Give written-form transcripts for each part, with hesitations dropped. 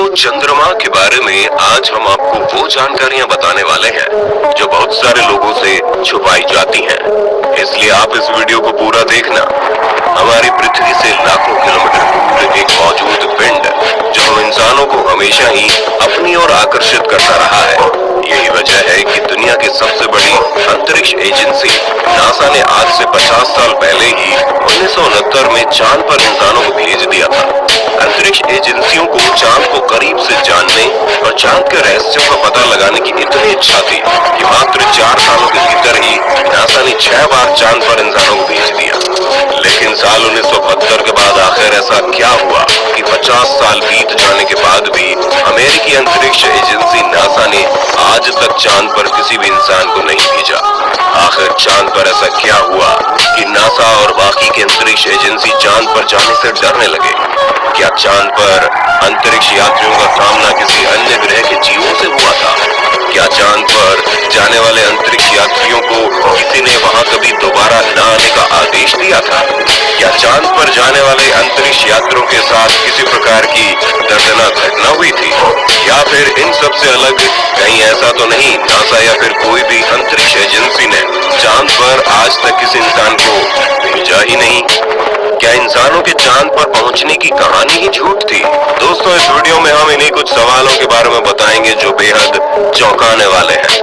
दोस्तों, चंद्रमा के बारे में आज हम आपको वो जानकारियां बताने वाले हैं जो बहुत सारे लोगों से छुपाई जाती हैं। इसलिए आप इस वीडियो को पूरा देखना। हमारी पृथ्वी से लाखों किलोमीटर दूर एक मौजूद पिंड जो हम इंसानों को हमेशा ही अपनी ओर आकर्षित करता रहा है। यही वजह है कि दुनिया की सबसे बड़ी अंतरिक्ष एजेंसी नासा ने आज से 50 साल पहले ही 1969 में चांद पर इंसानों को भेज दिया था। अंतरिक्ष एजेंसियों को चांद को करीब से जानने और चांद के रहस्यों का पता लगाने की इतनी इच्छा थी कि मात्र 4 सालों के भीतर ही नासा ने 6 बार चांद पर इंसानों को भेज दिया। लेकिन साल 1972 के बाद आखिर ऐसा क्या हुआ कि 50 साल बीत जाने के बाद भी अमेरिकी अंतरिक्ष एजेंसी नासा ने आज तक चांद पर किसी भी इंसान को नहीं भेजा। आखिर चांद पर ऐसा क्या हुआ कि नासा और बाकी के अंतरिक्ष एजेंसी चांद पर जाने से डरने लगे? क्या चांद पर अंतरिक्ष यात्रियों का सामना किसी अन्य ग्रह के जीवों से हुआ था? क्या चांद पर जाने वाले अंतरिक्ष यात्रियों को किसी ने वहां कभी दोबारा न आने का आदेश दिया था? क्या चांद पर जाने वाले अंतरिक्ष यात्रियों के साथ किसी प्रकार की दर्दनाक घटना हुई थी? या फिर इन सब से अलग कहीं ऐसा तो नहीं नासा या फिर कोई भी अंतरिक्ष एजेंसी ने चांद पर आज तक किसी इंसान को भेजा ही नहीं? क्या इंसानों के चांद पर पहुंचने की कहानी ही झूठ थी? दोस्तों, इस वीडियो में हम इन्हीं कुछ सवालों के बारे में बताएंगे जो बेहद चौंकाने वाले हैं।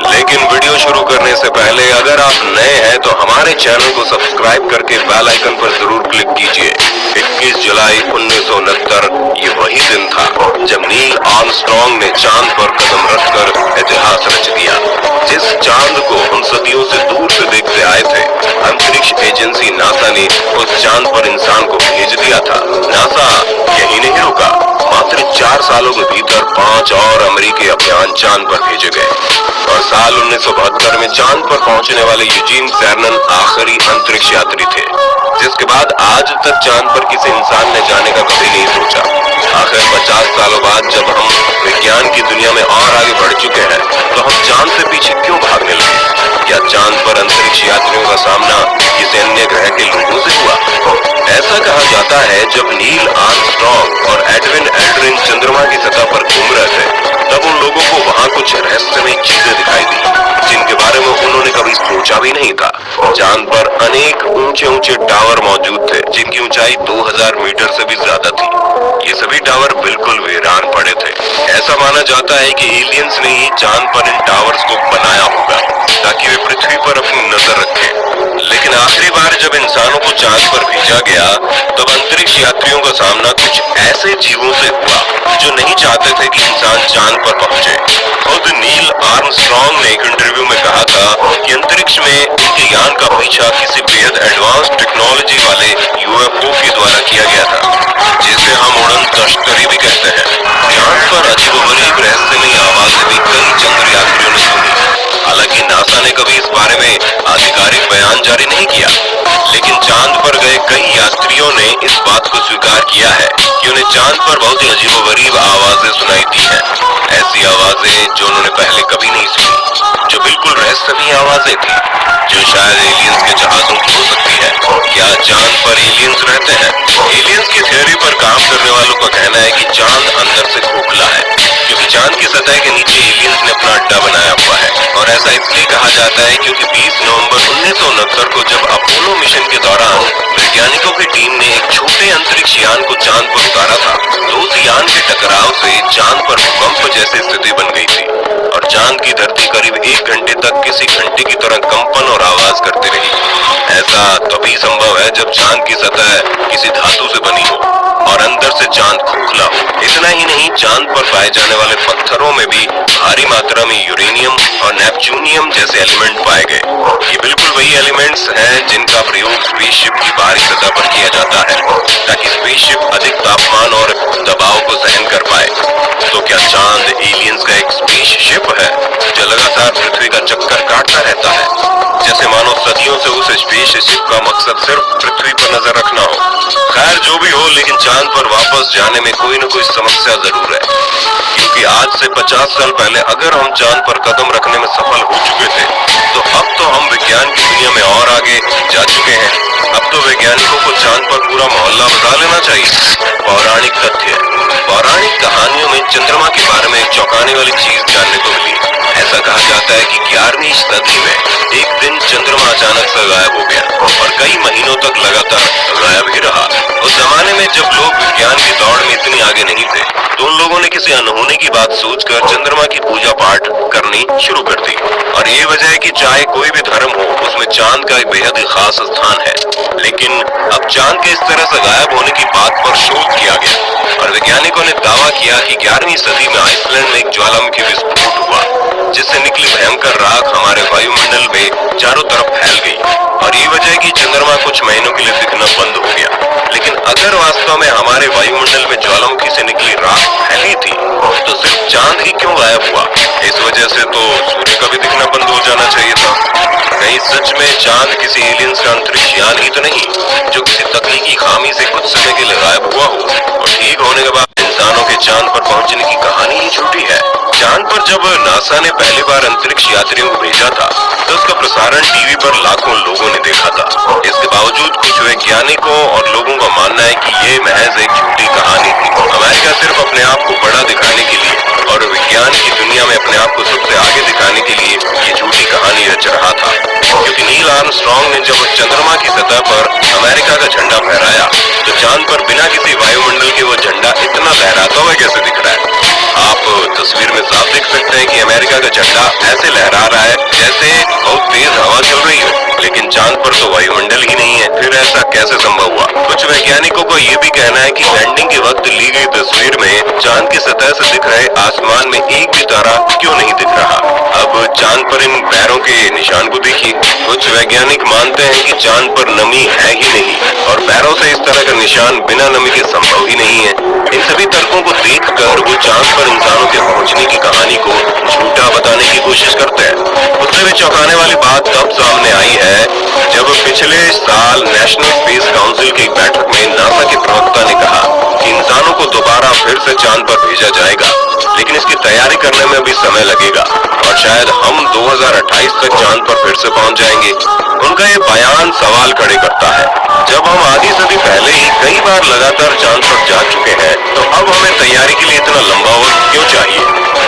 लेकिन वीडियो शुरू करने से पहले अगर आप नए हैं तो हमारे चैनल को सब्सक्राइब करके बेल आइकन पर जरूर क्लिक कीजिए। 21 जुलाई 1969 ये वही दिन था जब नील आर्मस्ट्रांग ने चांद पर कदम रखकर इतिहास रच दिया। जिस चांद को हम सदियों से दूर से देखते आए थे, अंतरिक्ष एजेंसी नासा ने उस चांद पर इंसान को भेज दिया था। नासा यही नहीं रुका, मात्र 4 सालों के भीतर 5 और अमेरिकी अभियान चांद पर भेजे गए और साल 1972 में चांद पर पहुंचने वाले यूजीन सेरनन आखिरी अंतरिक्ष यात्री थे, जिसके बाद आज तक चांद पर किसी इंसान ने जाने का कभी नहीं सोचा। आखिर 50 सालों बाद जब हम विज्ञान की दुनिया में और आगे बढ़ चुके हैं तो हम चांद से पीछे क्यों भागने लगे? क्या चांद पर अंतरिक्ष यात्रियों का सामना किसी अन्य ग्रह के लोगों से हुआ? ऐसा कहा जाता है जब नील आर्मस्ट्रांग और एडविन एल्ड्रिन चंद्रमा की सतह पर घूम रहे थे तब उन लोगों को वहां कुछ रहस्यमय चीजें दिखाई दी जिनके बारे में उन्होंने कभी सोचा भी नहीं था। चांद पर अनेक ऊंचे ऊंचे टावर मौजूद थे जिनकी ऊंचाई 2000 मीटर से भी ज्यादा थी। ये सभी टावर बिल्कुल वीरान पड़े थे। ऐसा माना जाता है कि एलियंस ने ही चांद पर इन टावर्स को बनाया होगा ताकि वे पृथ्वी पर अपनी नजर रखें। लेकिन आखिरी बार जब इंसानों को चांद पर भेजा गया तब अंतरिक्ष यात्रियों का सामना कुछ ऐसे जीवों से हुआ जो नहीं चाहते थे कि इंसान चांद पर पहुंचे। खुद नील आर्मस्ट्रांग ने एक इंटरव्यू में कहा था कि अंतरिक्ष में उनके यान का पीछा किसी बेहद एडवांस टेक्नोलॉजी वाले यूएफओ के द्वारा किया गया था, जिसे हम उड़न तश्करी भी कहते हैं। चांद पर अजीबोगरीब रहस्यमय आवाजें भी कई चंद्र यात्रियों ने सुनी। हालांकि नासा ने कभी इस बारे में आधिकारिक बयान जारी नहीं किया, लेकिन चांद पर गए कई यात्रियों ने इस बात को स्वीकार किया है कि उन्हें चांद पर बहुत ही अजीबोगरीब आवाजें सुनाई दी हैं। ऐसी आवाजें जो उन्होंने पहले कभी नहीं सुनी, जो बिल्कुल रहस्यमय आवाजें थी, जो शायद एलियंस के जहाजों की हो सकती है। क्या चांद पर एलियंस रहते हैं? एलियंस की थ्योरी पर काम करने वालों का कहना है कि चांद अंदर से खोखला है क्योंकि चांद की सतह के नीचे एलियंस ने अपना अड्डा बनाया हुआ है। और ऐसा इसलिए कहा जाता है क्योंकि 20 नवंबर 1969 को जब अपोलो मिशन के दौरान वैज्ञानिकों की टीम ने एक छोटे अंतरिक्ष यान को चांद पर उतारा था तो उस यान के टकराव से चांद पर भूकंप जैसी स्थिति बन गई थी और चांद की धरती करीब 1 घंटे तक किसी घंटे की तरह कंपन और आवाज करती रही। ऐसा तभी संभव है जब चांद की सतह किसी धातु से बनी हो और अंदर से चांद खोखला हो। इतना ही नहीं, चांद पर पाए जाने वाले पत्थरों में भी भारी मात्रा में यूरेनियम और नेपच्यूनियम जैसे एलिमेंट पाए गए। ये बिल्कुल वही एलिमेंट्स हैं जिनका प्रयोग स्पेसशिप की बाहरी सतह पर किया जाता है ताकि स्पेसशिप अधिक तापमान और दबाव को सहन कर पाए। तो क्या चांद एलियंस का एक स्पेसशिप है जो लगातार पृथ्वी का चक्कर काटता रहता है, जैसे मानो सदियों से उस स्पेसशिप का मकसद सिर्फ पृथ्वी पर नजर रखना हो? खैर जो भी हो, लेकिन चांद पर वापस जाने में कोई न कोई समस्या जरूर है, क्योंकि आज से 50 साल पहले अगर हम चांद पर कदम रखने में सफल हो चुके थे तो अब तो हम विज्ञान की दुनिया में और आगे जा चुके हैं। अब तो वैज्ञानिकों को चांद पर पूरा मोहल्ला बसा लेना चाहिए। पौराणिक तथ्य पौराणिक कहानियों में चंद्रमा के बारे में एक चौंकाने वाली चीज जानने को मिली। ऐसा कहा जाता है कि 11वीं सदी में एक दिन चंद्रमा अचानक से गायब हो गया और कई महीनों तक लगातार गायब ही रहा। उस जमाने में जब लोग विज्ञान की दौड़ में इतनी आगे नहीं थे, तो उन लोगों ने किसी अनहोनी की बात सोचकर चंद्रमा की पूजा पाठ करनी शुरू कर दी। और ये वजह है कि चाहे कोई भी धर्म हो, उसमें चांद का एक बेहद ही खास स्थान है। लेकिन अब चांद के इस तरह से गायब होने की बात पर शोध किया गया और वैज्ञानिकों ने दावा किया कि 11वीं सदी में आइसलैंड में एक ज्वालामुखी विस्फोट हुआ, जिससे निकली भयंकर राख हमारे वायुमंडल में चारों तरफ फैल गई और ये वजह है कि चंद्रमा कुछ महीनों के लिए दिखना बंद हो गया। लेकिन अगर वास्तव में हमारे वायुमंडल में ज्वालामुखी से निकली राख फैली थी, तो सिर्फ चांद ही क्यों गायब हुआ? इस वजह से तो सूर्य का भी दिखना बंद हो जाना चाहिए था। कहीं सच में चांद किसी एलियंस का अंतरिक्ष यान ही तो नहीं, जो किसी तकनीकी खामी से कुछ समय के लिए गायब हुआ हो और ठीक होने के बाद इंसानों के चांद पर पहुंचने की कहानी ही झूठी है। चांद पर जब नासा ने पहली बार अंतरिक्ष यात्रियों को भेजा था, तो उसका प्रसारण टीवी पर लाखों लोगों ने देखा था। इसके बावजूद कुछ वैज्ञानिकों और लोगों का मानना है कि ये महज एक झूठी कहानी थी। अमेरिका सिर्फ अपने आप को बड़ा दिखाने के लिए और विज्ञान की दुनिया में अपने आप को सबसे आगे दिखाने के लिए ये झूठी कहानी रच रहा था। क्योंकि नील आर्मस्ट्रांग ने जब चंद्रमा की सतह पर अमेरिका का झंडा फहराया, तो चांद पर बिना किसी वायुमंडल के वो झंडा इतना लहराता हुआ कैसे दिख रहा है? आप तस्वीर में साफ देख सकते हैं कि अमेरिका का झंडा ऐसे लहरा रहा है जैसे बहुत तेज हवा चल रही हो, लेकिन चांद पर तो वायुमंडल ही नहीं है। फिर ऐसा कैसे संभव हुआ? कुछ वैज्ञानिकों को ये भी कहना है कि लैंडिंग के वक्त ली गई तस्वीर में चांद की सतह से दिख रहे आसमान में एक भी तारा क्यों नहीं दिख रहा? अब चांद पर इन पैरों के निशान को देखिए। कुछ वैज्ञानिक मानते हैं कि चांद पर नमी है ही नहीं और पैरों से इस तरह का निशान बिना नमी के संभव ही नहीं है। इन सभी तर्कों को देखकर वो चांद पर इंसानों के पहुंचने की कहानी को झूठा बताने की कोशिश करते हैं। उससे भी चौंकाने वाली बात तब सामने आई है जब पिछले साल नेशनल स्पेस काउंसिल की एक बैठक में नासा के प्रवक्ता ने कहा कि इंसानों को दोबारा फिर से चांद पर भेजा जाएगा, लेकिन इसकी तैयारी करने में भी समय लगेगा और शायद हम 2028 तक चांद पर फिर से पहुंच जाएंगे। उनका ये बयान सवाल खड़े करता है। जब हम आधी सदी पहले ही कई बार लगातार चांद पर जा चुके हैं, तो अब हमें तैयारी के लिए इतना लंबा वक्त क्यों चाहिए?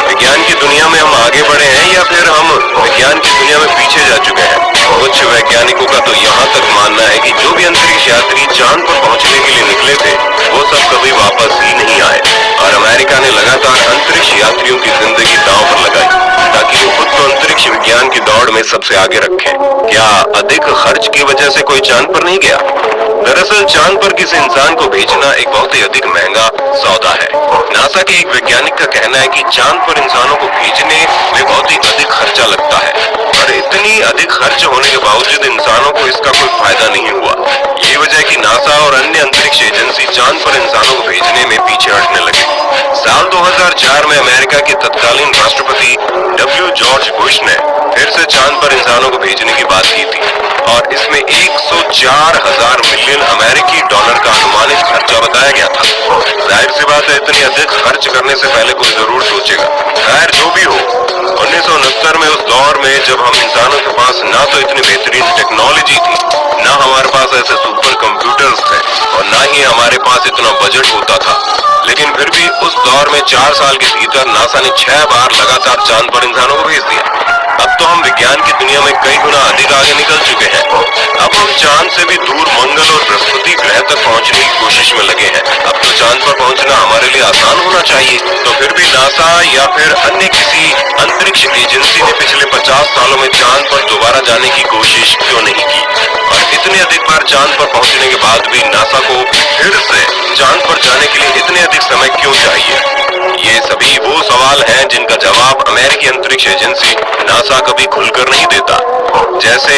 विज्ञान की दुनिया में हम आगे बढ़े हैं या फिर हम विज्ञान की दुनिया में पीछे जा चुके हैं? कुछ वैज्ञानिकों का तो यहाँ तक मानना है कि जो भी अंतरिक्ष यात्री चांद पर पहुंचने के लिए निकले थे, वो सब कभी वापस ही नहीं आए और अमेरिका ने लगातार अंतरिक्ष यात्रियों की जिंदगी दांव पर लगाई ताकि वो खुद को अंतरिक्ष विज्ञान की दौड़ में सबसे आगे रखें। क्या अधिक खर्च की वजह से कोई चांद पर नहीं गया? दरअसल चांद पर किसी इंसान को भेजना एक बहुत ही अधिक महंगा सौदा है। नासा के एक वैज्ञानिक का कहना है कि चांद पर इंसानों को भेजने में बहुत ही अधिक खर्चा लगता है और इतनी अधिक खर्च होने के बावजूद इंसानों को इसका कोई फायदा नहीं हुआ। यही वजह है कि नासा और अन्य अंतरिक्ष एजेंसी चांद पर इंसानों को भेजने में पीछे हटने लगे। साल 2004 में अमेरिका के तत्कालीन राष्ट्रपति डब्ल्यू जॉर्ज बुश ने फिर से चांद पर इंसानों को भेजने की बात की थी और इसमें 104,000 मिलियन अमेरिकी डॉलर का अनुमानित खर्चा बताया गया था। जाहिर सी बात है, इतनी अधिक खर्च करने से पहले कोई जरूर सोचेगा। खैर जो भी हो, 1969 में उस दौर में जब हम इंसानों के पास ना तो इतनी बेहतरीन टेक्नोलॉजी थी, ना हमारे पास ऐसे सुपर कंप्यूटर्स थे और ना ही हमारे पास इतना बजट होता था, लेकिन फिर भी उस दौर में 4 साल के भीतर नासा ने 6 बार लगातार चांद पर इंसानों को भेज दिया। अब तो हम विज्ञान की दुनिया में कई गुना अधिक आगे निकल चुके हैं। अब हम चांद से भी दूर मंगल और बृहस्पति ग्रह तक पहुंचने की कोशिश में लगे हैं। अब तो चांद पर पहुंचना हमारे लिए आसान होना चाहिए। तो फिर भी नासा या फिर अन्य किसी अंतरिक्ष एजेंसी ने पिछले 50 सालों में चांद पर दोबारा जाने की कोशिश क्यों नहीं की? और इतने अधिक बार चांद पर पहुंचने के बाद भी नासा को फिर से चांद पर जाने के लिए इतने अधिक समय क्यों चाहिए? ये सभी वो सवाल हैं जिनका जवाब अमेरिकी अंतरिक्ष एजेंसी नासा कभी खुलकर नहीं देता। जैसे